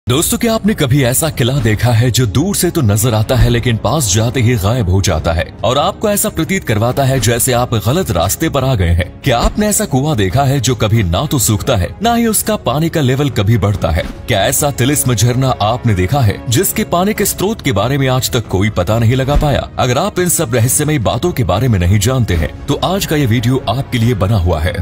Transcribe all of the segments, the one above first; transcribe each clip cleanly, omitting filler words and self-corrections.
दोस्तों, क्या आपने कभी ऐसा किला देखा है जो दूर से तो नजर आता है लेकिन पास जाते ही गायब हो जाता है और आपको ऐसा प्रतीत करवाता है जैसे आप गलत रास्ते पर आ गए हैं? क्या आपने ऐसा कुआं देखा है जो कभी ना तो सूखता है ना ही उसका पानी का लेवल कभी बढ़ता है? क्या ऐसा तिलिस्म झरना आपने देखा है जिसके पानी के स्रोत के बारे में आज तक कोई पता नहीं लगा पाया? अगर आप इन सब रहस्यमयी बातों के बारे में नहीं जानते हैं तो आज का ये वीडियो आपके लिए बना हुआ है।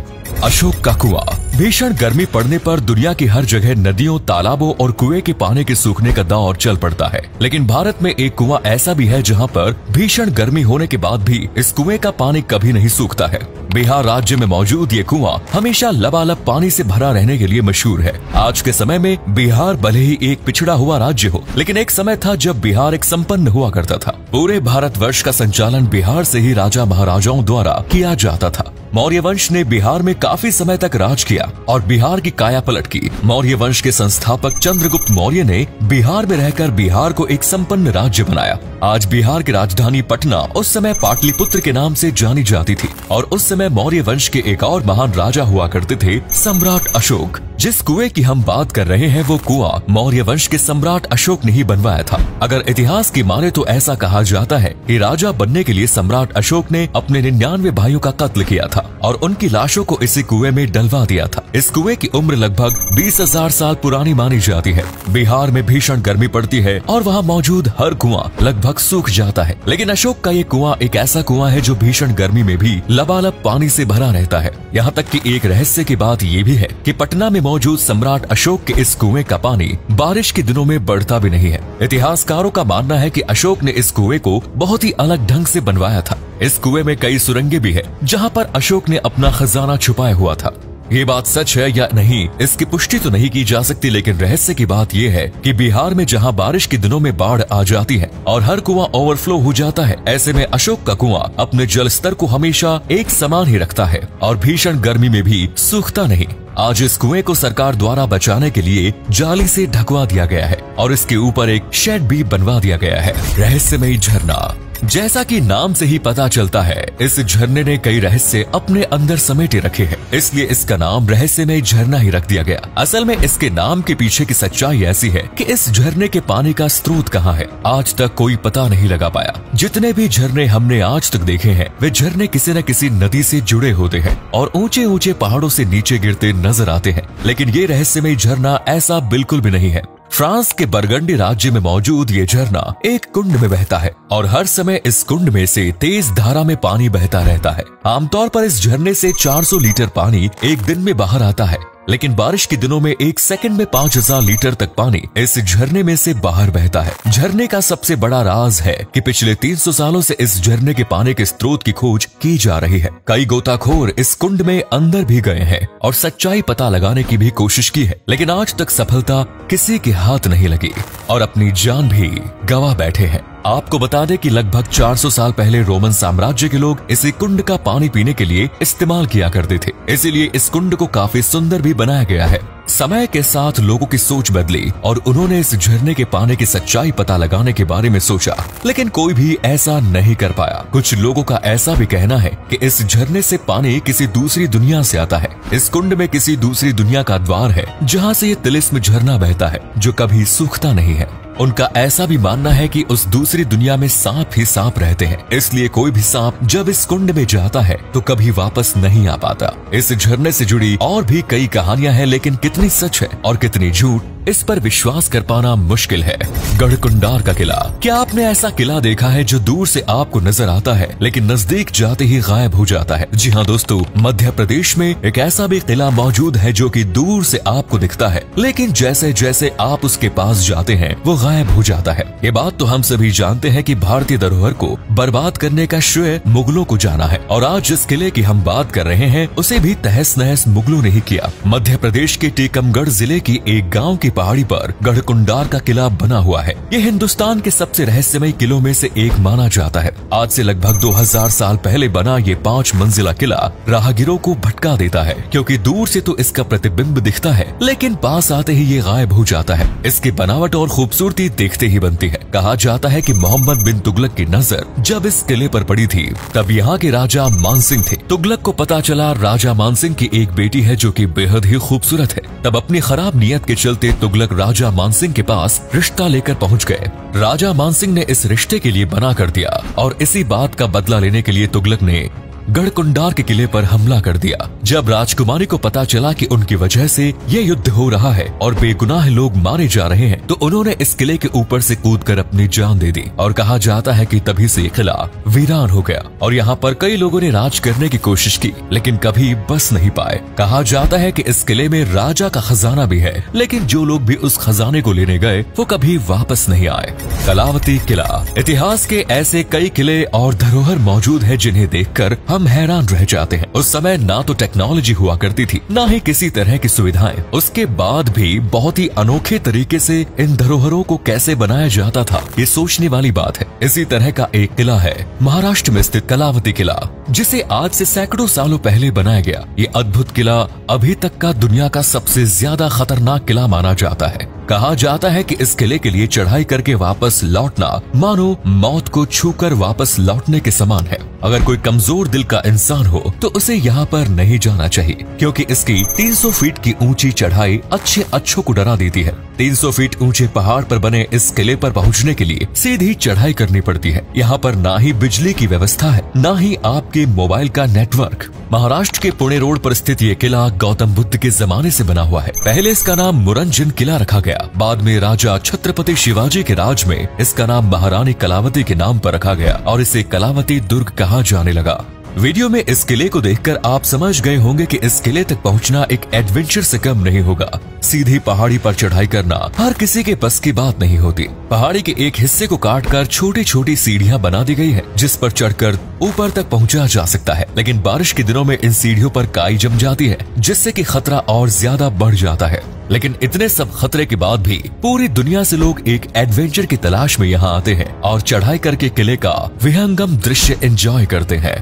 अशोक का कुआं। भीषण गर्मी पड़ने पर दुनिया की हर जगह नदियों, तालाबों और कुएं के पानी के सूखने का दौर चल पड़ता है, लेकिन भारत में एक कुआं ऐसा भी है जहां पर भीषण गर्मी होने के बाद भी इस कुएं का पानी कभी नहीं सूखता है। बिहार राज्य में मौजूद ये कुआं हमेशा लबालब पानी से भरा रहने के लिए मशहूर है। आज के समय में बिहार भले ही एक पिछड़ा हुआ राज्य हो, लेकिन एक समय था जब बिहार एक संपन्न हुआ करता था। पूरे भारतवर्ष का संचालन बिहार से ही राजा महाराजाओं द्वारा किया जाता था। मौर्य वंश ने बिहार में काफी समय तक राज किया और बिहार की काया पलट की। मौर्य वंश के संस्थापक चंद्रगुप्त मौर्य ने बिहार में रहकर बिहार को एक संपन्न राज्य बनाया। आज बिहार की राजधानी पटना उस समय पाटलिपुत्र के नाम से जानी जाती थी और उस समय मौर्य वंश के एक और महान राजा हुआ करते थे, सम्राट अशोक। जिस कुएं की हम बात कर रहे हैं वो कुआं मौर्य वंश के सम्राट अशोक ने ही बनवाया था। अगर इतिहास की माने तो ऐसा कहा जाता है कि राजा बनने के लिए सम्राट अशोक ने अपने 99 भाइयों का कत्ल किया था और उनकी लाशों को इसी कुएं में डलवा दिया था। इस कुएं की उम्र लगभग 20,000 साल पुरानी मानी जाती है। बिहार में भीषण गर्मी पड़ती है और वहाँ मौजूद हर कुआं लगभग सूख जाता है, लेकिन अशोक का ये कुआं एक ऐसा कुआं है जो भीषण गर्मी में भी लबालब पानी से भरा रहता है। यहाँ तक कि एक रहस्य की बात ये भी है कि पटना में मौजूद सम्राट अशोक के इस कुएं का पानी बारिश के दिनों में बढ़ता भी नहीं है। इतिहासकारों का मानना है कि अशोक ने इस कुएं को बहुत ही अलग ढंग से बनवाया था। इस कुएं में कई सुरंगें भी है जहां पर अशोक ने अपना खजाना छुपाया हुआ था। ये बात सच है या नहीं इसकी पुष्टि तो नहीं की जा सकती, लेकिन रहस्य की बात यह है कि बिहार में जहां बारिश के दिनों में बाढ़ आ जाती है और हर कुआं ओवरफ्लो हो जाता है, ऐसे में अशोक का कुआं अपने जल स्तर को हमेशा एक समान ही रखता है और भीषण गर्मी में भी सूखता नहीं। आज इस कुएं को सरकार द्वारा बचाने के लिए जाली से ढकवा दिया गया है और इसके ऊपर एक शेड भी बनवा दिया गया है। रहस्यमयी झरना। जैसा कि नाम से ही पता चलता है, इस झरने ने कई रहस्य अपने अंदर समेटे रखे हैं, इसलिए इसका नाम रहस्यमय झरना ही रख दिया गया। असल में इसके नाम के पीछे की सच्चाई ऐसी है कि इस झरने के पानी का स्रोत कहाँ है, आज तक कोई पता नहीं लगा पाया। जितने भी झरने हमने आज तक देखे हैं, वे झरने किसी न किसी नदी से जुड़े होते हैं और ऊंचे ऊंचे पहाड़ों से नीचे गिरते नजर आते हैं, लेकिन ये रहस्यमय झरना ऐसा बिल्कुल भी नहीं है। फ्रांस के बरगंडी राज्य में मौजूद ये झरना एक कुंड में बहता है और हर समय इस कुंड में से तेज धारा में पानी बहता रहता है। आमतौर पर इस झरने से 400 लीटर पानी एक दिन में बाहर आता है, लेकिन बारिश के दिनों में एक सेकंड में 5000 लीटर तक पानी इस झरने में से बाहर बहता है। झरने का सबसे बड़ा राज है कि पिछले 300 सालों से इस झरने के पानी के स्रोत की खोज की जा रही है। कई गोताखोर इस कुंड में अंदर भी गए हैं और सच्चाई पता लगाने की भी कोशिश की है, लेकिन आज तक सफलता किसी के हाथ नहीं लगी और अपनी जान भी गंवा बैठे हैं। आपको बता दें कि लगभग 400 साल पहले रोमन साम्राज्य के लोग इसी कुंड का पानी पीने के लिए इस्तेमाल किया करते थे, इसीलिए इस कुंड को काफी सुंदर भी बनाया गया है। समय के साथ लोगों की सोच बदली और उन्होंने इस झरने के पानी की सच्चाई पता लगाने के बारे में सोचा, लेकिन कोई भी ऐसा नहीं कर पाया। कुछ लोगों का ऐसा भी कहना है कि इस झरने से पानी किसी दूसरी दुनिया से आता है। इस कुंड में किसी दूसरी दुनिया का द्वार है जहाँ से ये तिलिस्म झरना बहता है जो कभी सूखता नहीं है। उनका ऐसा भी मानना है कि उस दूसरी दुनिया में सांप ही सांप रहते हैं, इसलिए कोई भी सांप जब इस कुंड में जाता है तो कभी वापस नहीं आ पाता। इस झरने से जुड़ी और भी कई कहानियां हैं, लेकिन कितनी सच है और कितनी झूठ, इस पर विश्वास कर पाना मुश्किल है। गढ़कुंडार का किला। क्या आपने ऐसा किला देखा है जो दूर से आपको नजर आता है लेकिन नजदीक जाते ही गायब हो जाता है? जी हाँ दोस्तों, मध्य प्रदेश में एक ऐसा भी किला मौजूद है जो कि दूर से आपको दिखता है, लेकिन जैसे जैसे आप उसके पास जाते हैं वो गायब हो जाता है। ये बात तो हम सभी जानते हैं कि भारतीय धरोहर को बर्बाद करने का श्रेय मुगलों को जाना है और आज जिस किले की हम बात कर रहे हैं उसे भी तहस नहस मुगलों ने ही किया। मध्य प्रदेश के टीकमगढ़ जिले की एक गाँव की पहाड़ी पर गढ़कुंडार का किला बना हुआ है। ये हिंदुस्तान के सबसे रहस्यमयी किलों में से एक माना जाता है। आज से लगभग 2000 साल पहले बना ये 5 मंजिला किला राहगीरों को भटका देता है, क्योंकि दूर से तो इसका प्रतिबिंब दिखता है लेकिन पास आते ही ये गायब हो जाता है। इसकी बनावट और खूबसूरती खूबसूरती देखते ही बनती है। कहा जाता है कि मोहम्मद बिन तुगलक की नजर जब इस किले पर पड़ी थी तब यहाँ के राजा मानसिंह थे। तुगलक को पता चला राजा मानसिंह की एक बेटी है जो कि बेहद ही खूबसूरत है। तब अपनी खराब नियत के चलते तुगलक राजा मानसिंह के पास रिश्ता लेकर पहुँच गए। राजा मानसिंह ने इस रिश्ते के लिए मना कर दिया और इसी बात का बदला लेने के लिए तुगलक ने गढ़कुंडार के किले पर हमला कर दिया। जब राजकुमारी को पता चला कि उनकी वजह से ये युद्ध हो रहा है और बेगुनाह लोग मारे जा रहे हैं, तो उन्होंने इस किले के ऊपर से कूदकर अपनी जान दे दी। और कहा जाता है कि तभी से किला वीरान हो गया और यहाँ पर कई लोगों ने राज करने की कोशिश की लेकिन कभी बस नहीं पाए। कहा जाता है कि इस किले में राजा का खजाना भी है, लेकिन जो लोग भी उस खजाने को लेने गए वो कभी वापस नहीं आए। कलावती किला। इतिहास के ऐसे कई किले और धरोहर मौजूद है जिन्हें देखकर हम हैरान रह जाते हैं। उस समय ना तो टेक्नोलॉजी हुआ करती थी, ना ही किसी तरह की सुविधाएं। उसके बाद भी बहुत ही अनोखे तरीके से इन धरोहरों को कैसे बनाया जाता था, ये सोचने वाली बात है। इसी तरह का एक किला है महाराष्ट्र में स्थित कलावती किला, जिसे आज से सैकड़ों सालों पहले बनाया गया। ये अद्भुत किला अभी तक का दुनिया का सबसे ज्यादा खतरनाक किला माना जाता है। कहा जाता है कि इस किले के लिए चढ़ाई करके वापस लौटना मानो मौत को छूकर वापस लौटने के समान है। अगर कोई कमजोर दिल का इंसान हो तो उसे यहाँ पर नहीं जाना चाहिए, क्योंकि इसकी 300 फीट की ऊंची चढ़ाई अच्छों को डरा देती है। 300 फीट ऊंचे पहाड़ पर बने इस किले पर पहुँचने के लिए सीधी चढ़ाई करनी पड़ती है। यहाँ पर ना ही बिजली की व्यवस्था है, ना ही आपके मोबाइल का नेटवर्क। महाराष्ट्र के पुणे रोड पर स्थित ये किला गौतम बुद्ध के जमाने से बना हुआ है। पहले इसका नाम मुरंजन किला रखा गया, बाद में राजा छत्रपति शिवाजी के राज में इसका नाम महारानी कलावती के नाम पर रखा गया और इसे कलावती दुर्ग कहा जाने लगा। वीडियो में इस किले को देखकर आप समझ गए होंगे कि इस किले तक पहुंचना एक एडवेंचर से कम नहीं होगा। सीधी पहाड़ी पर चढ़ाई करना हर किसी के बस की बात नहीं होती। पहाड़ी के एक हिस्से को काटकर छोटी छोटी सीढ़ियां बना दी गई है, जिस पर चढ़कर ऊपर तक पहुंचा जा सकता है। लेकिन बारिश के दिनों में इन सीढ़ियों पर काई जम जाती है, जिससे कि खतरा और ज्यादा बढ़ जाता है। लेकिन इतने सब खतरे के बाद भी पूरी दुनिया से लोग एक एडवेंचर की तलाश में यहाँ आते हैं और चढ़ाई करके किले का विहंगम दृश्य एंजॉय करते हैं।